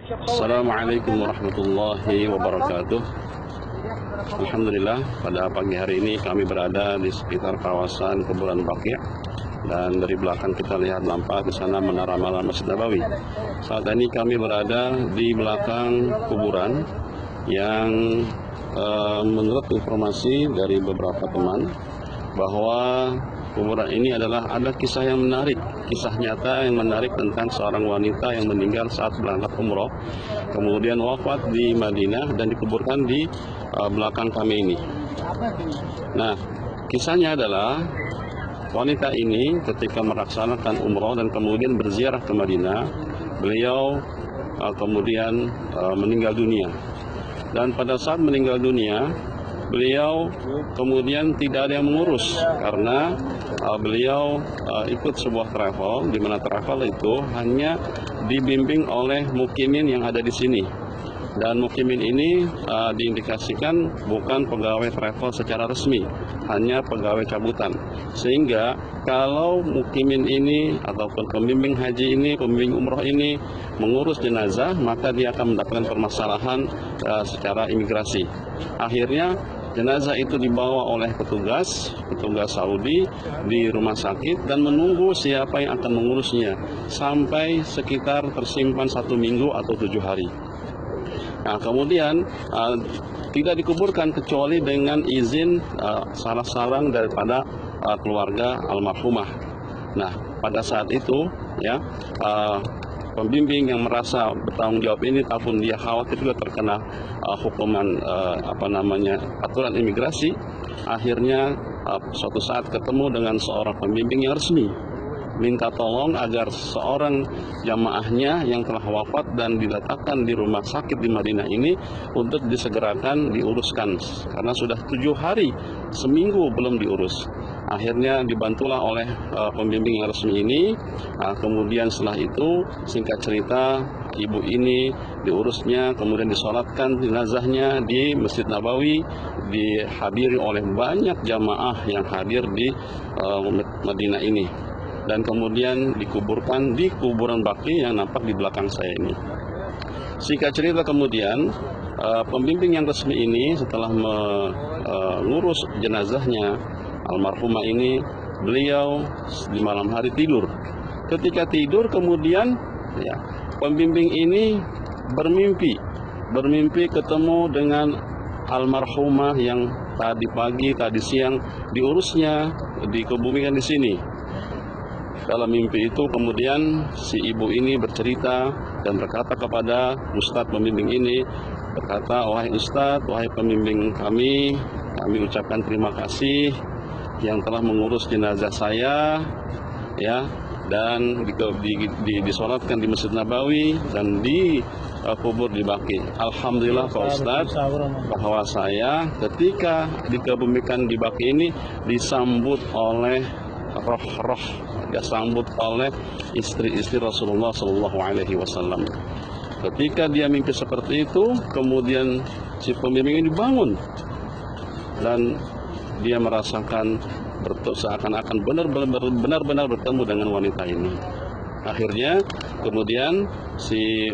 Assalamualaikum warahmatullahi wabarakatuh. Alhamdulillah, pada pagi hari ini kami berada di sekitar kawasan kuburan Baqi', dan dari belakang kita lihat nampak di sana menara malam Masjid Nabawi. Saat ini kami berada di belakang kuburan yang menurut informasi dari beberapa teman bahwa kuburan ini ada kisah yang menarik, kisah nyata yang menarik tentang seorang wanita yang meninggal saat berangkat umroh, kemudian wafat di Madinah dan dikuburkan di belakang kami ini. Nah, kisahnya adalah wanita ini ketika melaksanakan umroh dan kemudian berziarah ke Madinah, beliau kemudian meninggal dunia. Dan pada saat meninggal dunia, beliau kemudian tidak ada yang mengurus karena beliau ikut sebuah travel, di mana travel itu hanya dibimbing oleh mukimin yang ada di sini. Dan mukimin ini diindikasikan bukan pegawai travel secara resmi, hanya pegawai cabutan. Sehingga kalau mukimin ini ataupun pembimbing haji ini, pembimbing umroh ini mengurus jenazah, maka dia akan mendapatkan permasalahan secara imigrasi. Akhirnya jenazah itu dibawa oleh petugas Saudi di rumah sakit dan menunggu siapa yang akan mengurusnya sampai sekitar tersimpan 1 minggu atau 7 hari. Nah, kemudian tidak dikuburkan kecuali dengan izin salah seorang daripada keluarga almarhumah. Nah, pada saat itu ya pembimbing yang merasa bertanggung jawab ini, ataupun dia khawatir juga terkena hukuman aturan imigrasi, akhirnya suatu saat ketemu dengan seorang pembimbing yang resmi, minta tolong agar seorang jamaahnya yang telah wafat dan diletakkan di rumah sakit di Madinah ini untuk disegerakan diuruskan karena sudah 7 hari, seminggu belum diurus. Akhirnya dibantulah oleh pembimbing yang resmi ini. Kemudian setelah itu, singkat cerita, ibu ini diurusnya, kemudian disolatkan jenazahnya di Masjid Nabawi, dihadiri oleh banyak jamaah yang hadir di Madinah ini, dan kemudian dikuburkan di kuburan Baqi' yang nampak di belakang saya ini. Singkat cerita, kemudian pembimbing yang resmi ini setelah mengurus jenazahnya almarhumah ini, beliau di malam hari tidur. Ketika tidur, kemudian ya, pembimbing ini bermimpi ketemu dengan almarhumah yang tadi pagi, tadi siang diurusnya, dikebumikan di sini. Dalam mimpi itu kemudian si ibu ini bercerita dan berkata kepada Ustadz pembimbing ini, berkata, "Wahai Ustadz, wahai pembimbing kami ucapkan terima kasih yang telah mengurus jenazah saya, ya, dan disolatkan di Masjid Nabawi dan dikubur di Baqi'. Alhamdulillah Pak Ustadz, bahwa saya ketika dikebumikan di Baqi' ini disambut oleh roh-roh, disambut oleh istri-istri Rasulullah SAW. Ketika dia mimpi seperti itu, kemudian si pembimbing ini bangun dan dia merasakan seakan-akan benar-benar bertemu dengan wanita ini. Akhirnya kemudian si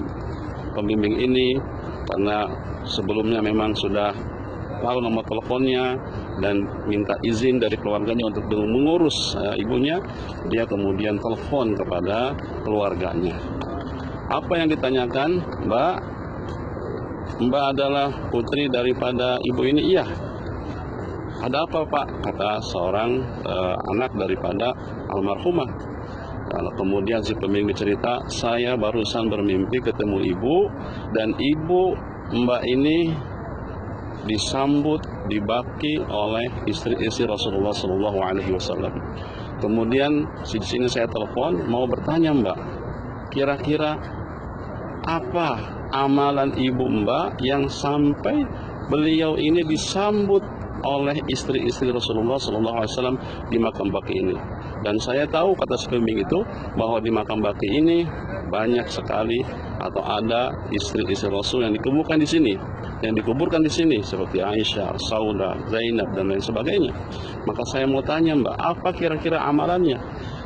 pembimbing ini, karena sebelumnya memang sudah tahu nomor teleponnya dan minta izin dari keluarganya untuk mengurus ibunya, dia kemudian telepon kepada keluarganya. Apa yang ditanyakan? Mbak adalah putri daripada ibu ini? Iya. Ada apa, Pak? Kata seorang anak daripada almarhumah. Lalu kemudian si pembimbing cerita, saya barusan bermimpi ketemu ibu, dan ibu Mbak ini disambut di Baqi' oleh istri-istri Rasulullah SAW. Kemudian di sini saya telepon mau bertanya, Mbak, kira-kira apa amalan ibu Mbak yang sampai beliau ini disambut oleh istri-istri Rasulullah SAW di makam Baqi' ini? Dan saya tahu, kata si pembimbing itu, bahwa di makam Baqi' ini banyak sekali atau ada istri-istri Rasul yang dikuburkan di sini, seperti Aisyah, Saudah, Zainab dan lain sebagainya. Maka saya mau tanya, Mbak, apa kira-kira amalannya?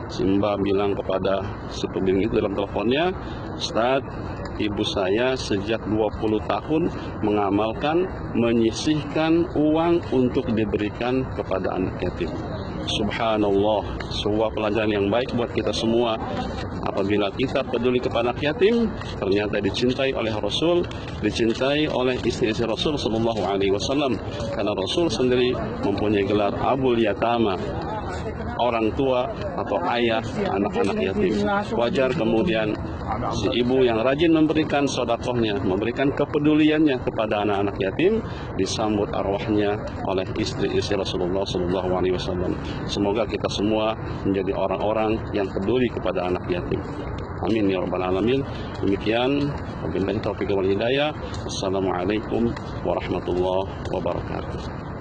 Si Mbak bilang kepada si pembimbing itu dalam teleponnya, Ustadz, ibu saya sejak 20 tahun mengamalkan menyisihkan uang untuk diberikan kepada anak yatim. Subhanallah, sebuah pelajaran yang baik buat kita semua. Apabila kita peduli kepada anak yatim, ternyata dicintai oleh Rasul, dicintai oleh istri-istri Rasul Sallallahu Alaihi Wasallam. Karena Rasul sendiri mempunyai gelar Abul Yatama, orang tua atau ayah anak-anak yatim. Wajar kemudian si ibu yang rajin memberikan sodakohnya, memberikan kepeduliannya kepada anak-anak yatim, disambut arwahnya oleh istri-istri Rasulullah Sallallahu Alaihi Wasallam. Semoga kita semua menjadi orang-orang yang peduli kepada anak yatim. Amin ya rabbal alamin. Demikian, wabillahi taufiq wal hidayah. Assalamualaikum warahmatullahi wabarakatuh.